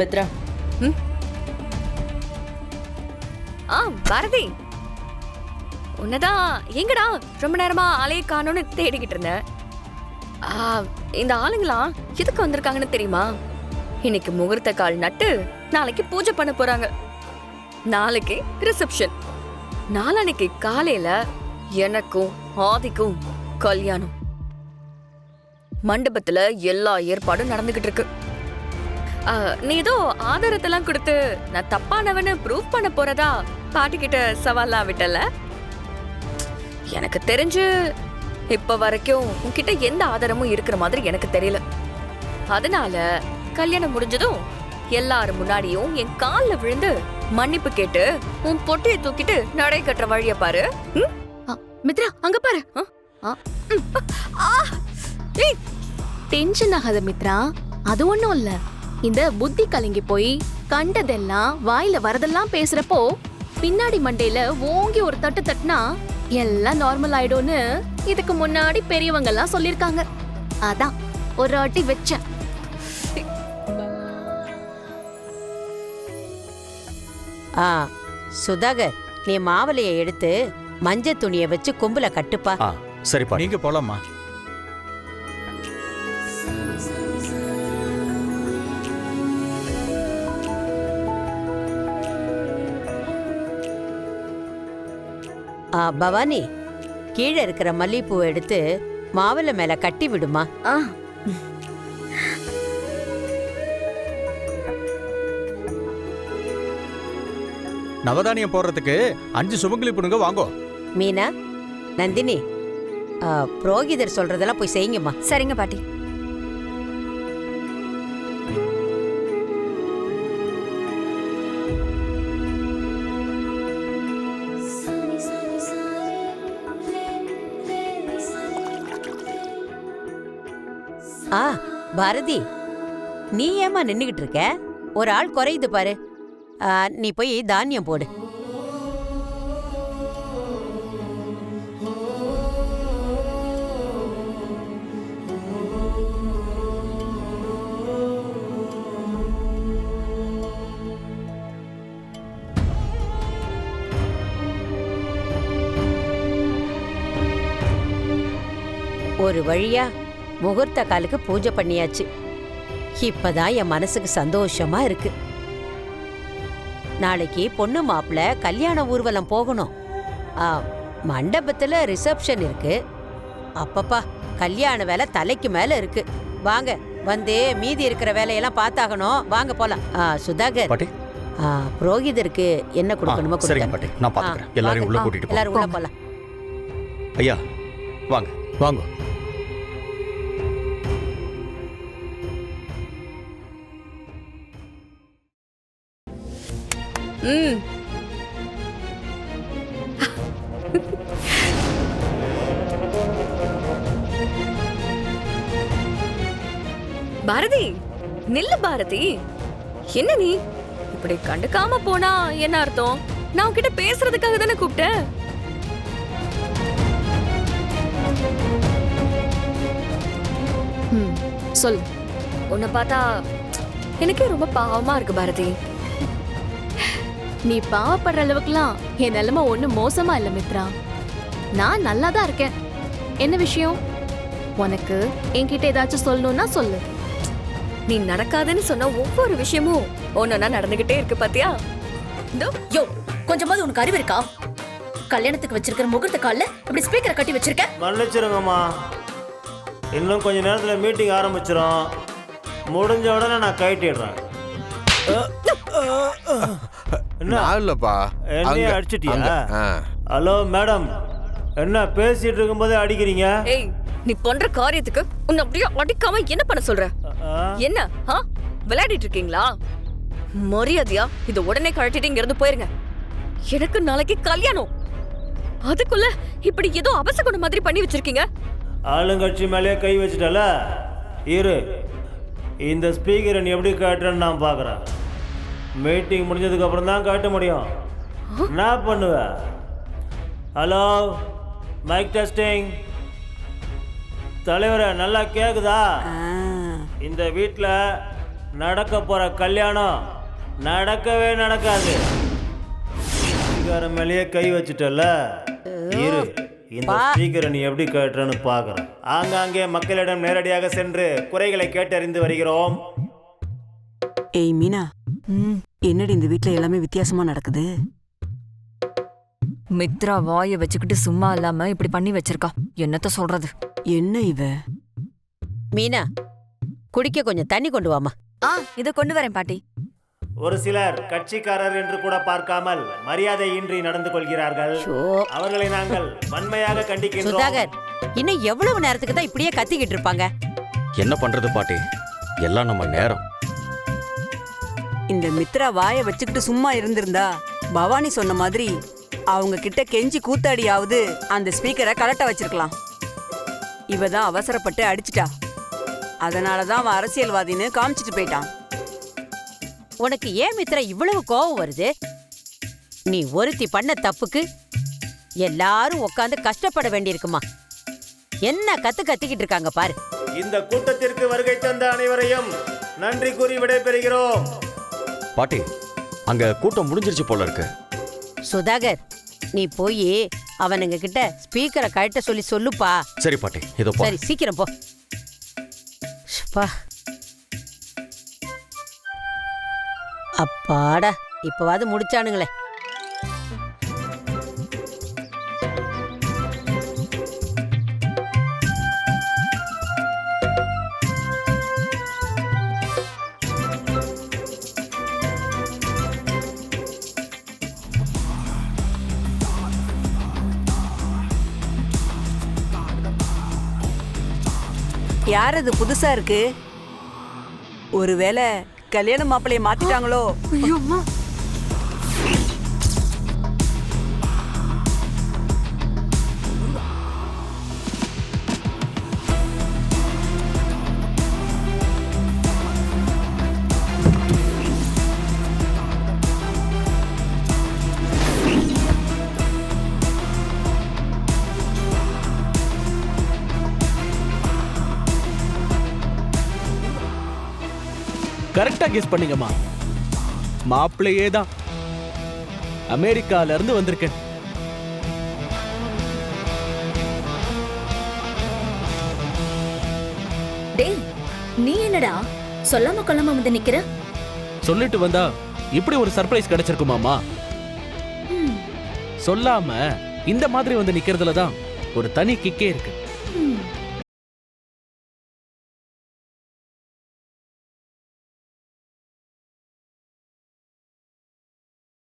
மித்ரா. பாரதி, உன்னதான் எங்கடா ரொம்ப நேரமா ஆளையே காணோன்னு தேடிக்கிட்டு இருந்தேன். இந்த ஆளுங்களாம் எதுக்கு வந்திருக்காங்கன்னு தெரியுமா? இன்னைக்கு முகூர்த்த கால் நட்டு நாளைக்கு பூஜை பண்ண போறாங்க. நாளைக்கு ரிசப்ஷன். நாளைக்கு காலையில எனக்கும் ஆதிக்கும் கல்யாணம். மண்டபத்துல எல்லா ஏற்பாடும் நடந்துகிட்டு இருக்கு. நீ ஏதோ ஆதாரத்தெல்லாம் கொடுத்து நான் தப்பானவன்னு ப்ரூவ் பண்ண போறதா பாட்டிக்கிட்ட சவாலா விட்டல. எனக்கு தெரிஞ்சு இப்ப வரைக்கும் உன்கிட்ட எந்த ஆதாரமும் இருக்கிற மாதிரி எனக்கு தெரியல. அதனால கல்யாணம் முடிஞ்சதும் எல்லாரும் முன்னாடியும் என் கால்ல விழுந்து மன்னிப்பு கேட்டு உன் பொட்டியை தூக்கிட்டு நடை கட்டுற வழிய பாரு. மித்ரா, அங்க பாரு. டென்ஷன் ஆகாத மித்ரா, அது ஒண்ணும் இல்ல. இந்த புத்தி கலங்கி போய் கண்டதெல்லாம் வாயில வரதெல்லாம் பேசுறப்போ பின்னாடி மண்டையில ஓங்கி ஒரு தட்டு தட்டுனா எல்லாம் நார்மல் ஆயிடும்னு இதுக்கு முன்னாடி பெரியவங்க எல்லாம் சொல்லிருக்காங்க. அதான் ஒரு வாட்டி வச்சேன். சுதாகர், நீ மாவளைய எடுத்து மஞ்ச துணிய வச்சு கொம்புல கட்டுப்பா. சரிப்பா, நீங்க போலாமா? பவானி, கீழே இருக்கிற மல்லிகைப்பூவை எடுத்து மாவளை மேல கட்டி விடுமா. நவதானியம் போடுறதுக்கு 5 சுமங்கலி பொண்ணுங்க வாங்கோ. மீனா, நந்தினி, புரோகிதர் சொல்றதெல்லாம் போய் செய்யுங்கம்மா. சரிங்க பாட்டி. பாரதி, நீ ஏமா நின்னுகிட்டு இருக்க? ஒரு ஆள் குறையுது பாரு. நீ போய் தானியம் போடு. ஒரு வழியா முகூர்த்த காலுக்கு பூஜை பண்ணியாச்சு. இப்பதான் என் மனசுக்கு சந்தோஷமா இருக்கு. நாளைக்கு பொண்ணு மாப்பிள்ள கல்யாண ஊர்வலம் போகணும். மண்டபத்துல ரிசப்ஷன் இருக்கு. அப்பப்பா, கல்யாண வேலை தலைக்கு மேல இருக்கு. வாங்க, வந்து மீதி இருக்கிற வேலையெல்லாம் பார்த்தாகணும். வாங்க போலாம். சுதாகர், புரோகிதருக்கு என்ன கொடுக்கணுமோ கொடுங்க. நான் பாத்துக்கிறேன். எல்லாரும் உள்ள கூட்டிட்டு எல்லாரும் உள்ள போலாம். ஐயா வாங்க வாங்க. பாரதி, நில்லு பாரதி. என்ன நீ இப்படி கண்டுக்காம போனா என்ன அர்த்தம்? நான் உன்கிட்ட பேசுறதுக்காக தானே கூப்பிட்டேன். சொல். உன்னை பார்த்தா எனக்கே ரொம்ப பாவமா இருக்கு பாரதி. நீ பாவப்படுற அளவுக்குலாம் என் நிலைமை ஒண்ணும் மோசமா இல்ல மித்ரா. நான் நல்லா தான் இருக்கேன். என்ன விஷயம்? உனக்கு என்கிட்ட ஏதாச்சும் சொல்லணும்னா சொல்லு. நீ நடக்காதுன்னு சொன்ன ஒவ்வொரு விஷயமும் ஒன்னொன்னா நடந்துகிட்டே இருக்கு பாத்தியா? யோ, கொஞ்சமாவது உனக்கு அறிவு இருக்கா? கல்யாணத்துக்கு வச்சிருக்கிற முகூர்த்த கால்ல இப்படி ஸ்பீக்கரை கட்டி வச்சிருக்க. மன்னிச்சிருங்கம்மா, இன்னும் கொஞ்ச நேரத்துல மீட்டிங் ஆரம்பிச்சிடும். முடிஞ்ச உடனே நான் கைட்டிடுறேன். இல்லப்பா, என்னைய அடிச்சிட்டியா? ஹலோ மேடம், என்ன பேசிட்டு இருக்கும்போதே அடிக்கிறீங்க? ஏய், நீ பண்ற காரியத்துக்கு உன்னை அப்படியே அடிக்காம என்ன பண்ண சொல்ற? என்ன விளையாடிட்டு இருக்கீங்களா? மரியாதையா இத உடனே கழட்டிட்டு இங்க இருந்து போயிருங்க. எனக்கு நாளைக்கு கல்யாணம். அதுக்குள்ள இப்படி ஏதோ அபசகுணம் மாதிரி பண்ணி வச்சிருக்கீங்க. ஆளுங்கட்சி மேலேயே கை வச்சுட்டல. இரு, இந்த ஸ்பீக்கரை நீ எப்படி காட்டுறன்னு நான் பார்க்குறேன். மீட்டிங் முடிஞ்சதுக்கு அப்புறம் தான் காட்ட முடியும். என்ன பண்ணுவ? Hello, mike testing. தலைவரை நல்லா கேக்குதா? இந்த வீட்டில் நடக்க போற கல்யாணம் நடக்கவே நடக்காது. ஸ்பீக்கர் மேலேயே கை வச்சுட்டல, இரு இந்த ஸ்பீக்கரை நீ எப்படி கேட்டுறன்னு பார்க்குறேன். ஆங்காங்கே மக்களிடம் நேரடியாக சென்று குறைகளை கேட்டறிந்து வருகிறோம். ஏய் மீனா, என்னடி இந்த வீட்ல எல்லாமே வித்தியாசமா நடக்குது? மித்ரா வாயை வச்சுக்கிட்டு சும்மா இல்லாம இப்படி பண்ணி வச்சிருக்கா. என்னத்த சொல்றது? என்ன இவ? மீனா, குடிக்க கொஞ்சம் தண்ணி கொண்டு வாமா. இத கொண்டு வரேன் பாட்டி. ஒரு சிலர் கட்சிக்காரர் என்று கூட பார்க்காமல் மரியாதையின்றி நடந்து கொள்கிறார்கள். அவர்களை நாங்கள் வன்மையாக கண்டிக்கின்றோம். சுதாகர், இன்னும் எவ்வளவு நேரத்துக்கு தான் இப்படியே கத்திக்கிட்டு இருப்பாங்க? என்ன பண்றது பாட்டி, எல்லாம் நம்ம நேரம். இந்த மித்ரா வாயை வச்சுக்கிட்டு சும்மா இருந்திருந்தா பவானி சொன்ன மாதிரி அவங்க கிட்ட கெஞ்சி கூத்தாடியாவது அந்த ஸ்பீக்கரை கலட்ட வச்சிருக்கலாம். இவ தான் அவசரப்பட்டு அடிச்சிட்டா. அதனாலதான் அவன் அரசியல்வாதின்னு காமிச்சிட்டு போயிட்டான். உனக்கு ஏன் மித்ரா இவ்வளவு கோபம் வருது? நீ ஒருத்தி பண்ண தப்புக்கு எல்லாரும் உட்காந்து கஷ்டப்பட வேண்டியிருக்குமா? என்ன கத்திக்கிட்டு இருக்காங்க பாரு. இந்த கூட்டத்திற்கு வருகை தந்த அனைவரையும் நன்றி கூறி விடைபெறுகிறோம். பாட்டி, அங்க கூட்டம் முடிஞ்சிருச்சு போல இருக்கு. சுதாகர், நீ போய் அவனுங்க கிட்ட ஸ்பீக்கரை கழட்ட சொல்லி சொல்லுப்பா. சரி பாட்டி, இதோ போ. சரி, சீக்கிரம் போ. அப்பாடா, இப்பவாது முடிச்சானுங்களே. யார் அது புதுசா இருக்கு? ஒருவேளை கல்யாண மாப்பிள்ளைய மாத்திட்டாங்களோ? கரெக்டா கெஸ் பண்ணீங்கம்மா. மாப்பிள்ளையே தான். அமெரிக்கால இருந்து வந்திருக்கேன். டேய், நீ என்னடா சொல்லாம கொள்ளாம வந்து நிக்கிற? சொல்லிட்டு வந்தா இப்படி ஒரு சர்ப்ரைஸ் கிடைச்சிருக்குமாமா? சொல்லாம இந்த மாதிரி வந்து நிக்கிறதுல தான் ஒரு தனி கிக்கே இருக்கு.